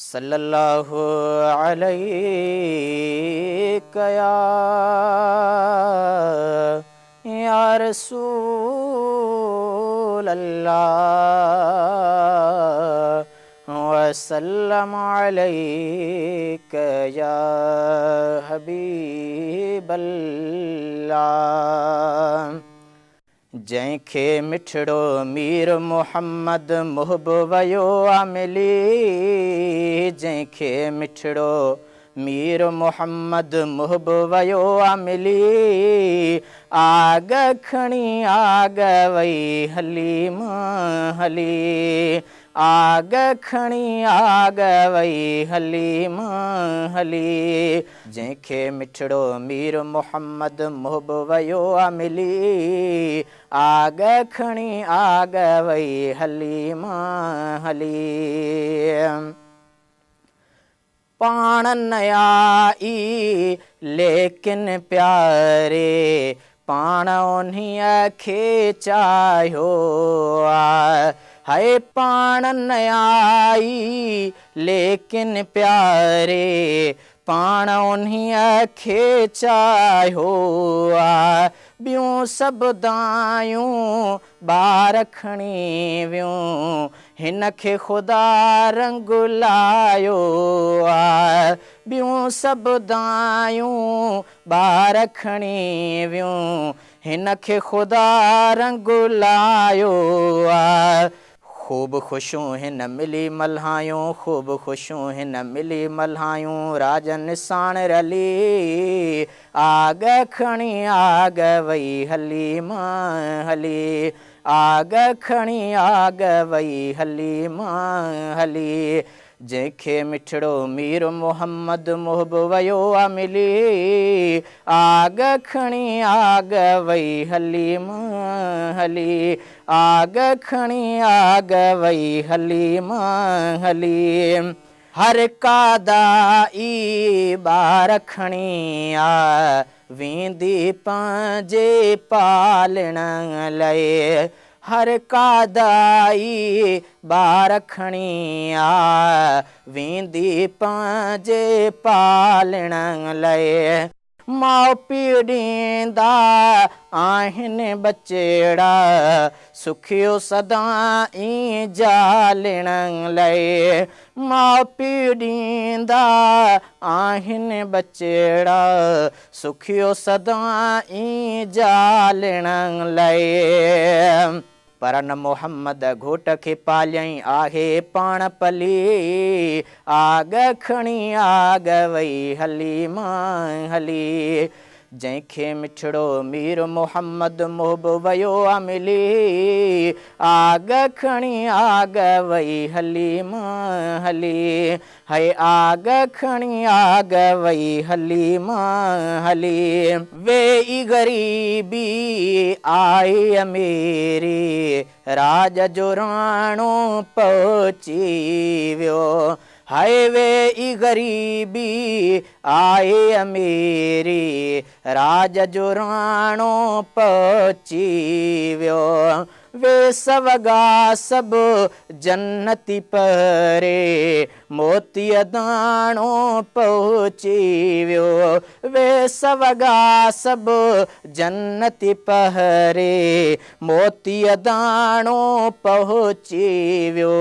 सल्लल्लाहु अलैहि या रसूल अल्लाह वसल्लम अलैका या हबीब अल्लाह। जंहिंखे मिठड़ो मीर मोहम्मद मुहबवयो आमिली, जंहिंखे मिठड़ो मीर मोहम्मद मुहबवयो आमिली, आग खणी आग वई हली मां हली, आग खणी आग वई हली मां हली। जंहिंखे मिठड़ो मीर मोहम्मद मुहबवयो आमिली, आग खणी आग वई हली मां हली। पाण नयाई लेकिन प्यारे, पाण उन्हीअ खे चाहियो आ। हाय पाण नयाई लेकिन प्यारे, पाण उन्हीअ खे चाहियो आ। ॿियूं सभु दायूं ॿार खणी वियूं, हिन खे ख़ुदा रंग लायो आ। ॿियूं सभु दायूं ॿार खणी वियूं, हिन खे ख़ुदा रंग लायो आ। ख़ूब ख़ुशियूं हिन मिली मल्हायूं, ख़ूब ख़ुशियूं हिन मिली मल्हायूं, राजन साण रली, आग खणी आग वई हली मां हली, आग खणी आग वई हली मां हली। जंहिंखे मिठड़ो मीर मोहम्मद मुहबवयो आमिली, आग खणी आग वई हली मां हली, आग खणी आग वई हली मां हली। हर का दाई ॿार खणी आ, वेंदी पंहिंजे पालण लाइ। हर का दाई ॿार खणी आ, वेंदी पंहिंजे पालण लाइ। माउ पीउ ॾींदा आहिनि बचड़ा, सुखियो सदाई ज़ालण लाइ। माउ पीउ ॾींदा आहिनि बचड़ा, सुखियो सदाई ज़ालण लाइ। पर न मोहम्मद घोट खे पालियईं आहे पाण पली, आग खणी आग वई हली मां हली। जंहिंखे मिठड़ो मीर मोहम्मद मुहबवयो आमिली, आग खणी आग वई हली मां हली। हाय आग खणी आग वई हली मां हली। वेई ग़रीबी आई अमीरी, राज जो राणो पहुची वियो। हाय वेई ग़रीबी आई अमीरी, राज जो राणो पहुची वियो। वेस वॻा सभु जन्नती परे, मोतीअ दाणो पहुची वियो। वेस वॻा सभु जन्नती परे, मोतीअ दाणो पहुची वियो।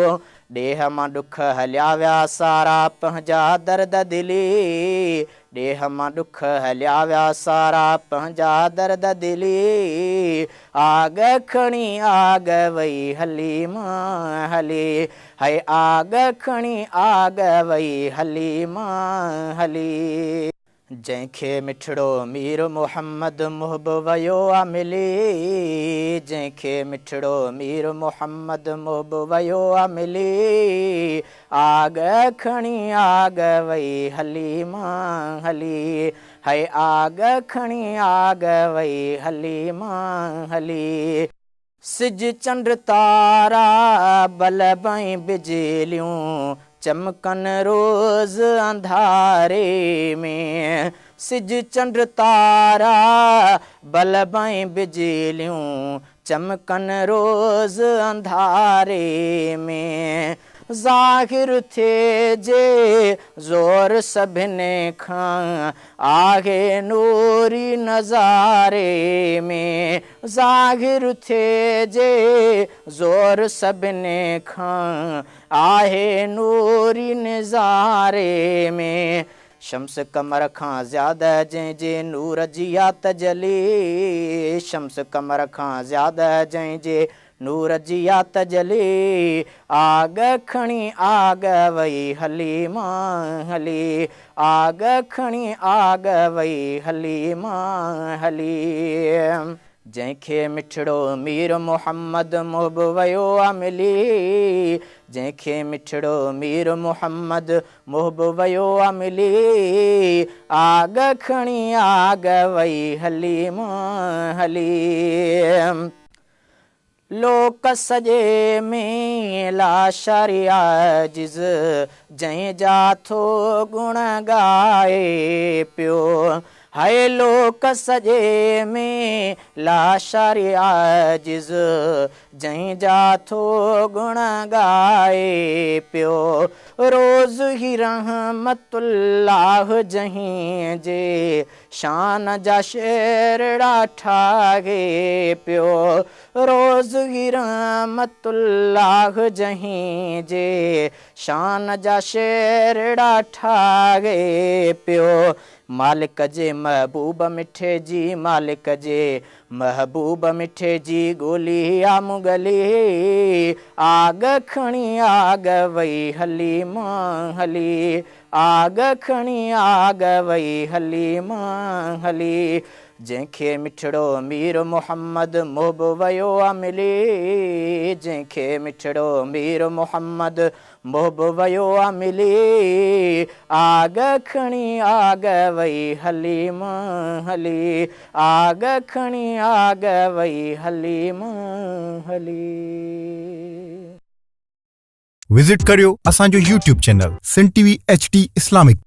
ॾेह मां ॾुख हलिया विया सारा पंहिंजा दर्द दिली, ॾेह मां ॾुख हलिया विया सारा पंहिंजा दर्द दिली, आग खणी आग वई हली मां हली। हाय आग खणी आग वई हली मां हली। जंहिंखे मिठड़ो मीर मोहम्मद मुहबवयो आमिली, जंहिंखे मिठड़ो मीर मोहम्मद मुहबवयो आमिली, आग खणी आग वई हली मां हली। हाय आग खणी आग वई हली मां हली। सिज चंड तारा बल्बई बिजलियूं, चमकन रोज़ अंधारे में। सिज चंड तारा बल्बई बिजलियूं, चमकन रोज़ अंधारे में। ज़ाहिर थे जे ज़ोर सभिनी खां आहे नूरी नज़ारे में, ज़ाहिर थे जे ज़ोर सभिनी खां आहे नूरी नज़ारे में। शम्स कमर खां ज़्यादा जंहिंजे नूर जी आ तजली, शम्स कमर खां ज़्यादा जंहिंजे नूर जी आ तजली, आग खणी आग वई हली मां हली, आग खणी आग वई हली मां हली। जंहिंखे मिठड़ो मीर मुहम्मद मुहब वयो आ मिली, जंहिंखे मिठड़ो मीर मुहम्मद मुहब वयो आ मिली, आग खणी आग वई हली मां हली। लोक सॼे में लाशारी आजिज़ जंहिंजा थो गुण ॻाए पियो, हाय लोक सॼे में लाशारी आजिज़ जंहिंजा थो गुण ॻाए पियो, रोज़ ही रहमतुल्लाह जंहिंजे शान जा शेर ठाहे पियो, रोज़ ही रहमतुल्लाह जंहिंजे शान जा शेर ठाहे पियो। मालिक जे महबूब मिठे जी, मालिक जे महबूब मिठे जी गोली आ मुगली, आग खणी आग वई हली मां हली, आग खणी आग वई हली मां हली। जंहिंखे मिठड़ो मीर मुहम्मद मुहब वयो आ मिली, जंहिंखे मिठड़ो मीर मुहम्मद मुहब वयो आ मिली, आग खणी आग वई हली मां हली, आग खणी आग वई हली मां हली। विज़िट करियो असांजो YouTube channel Sindh TV HD Islamic.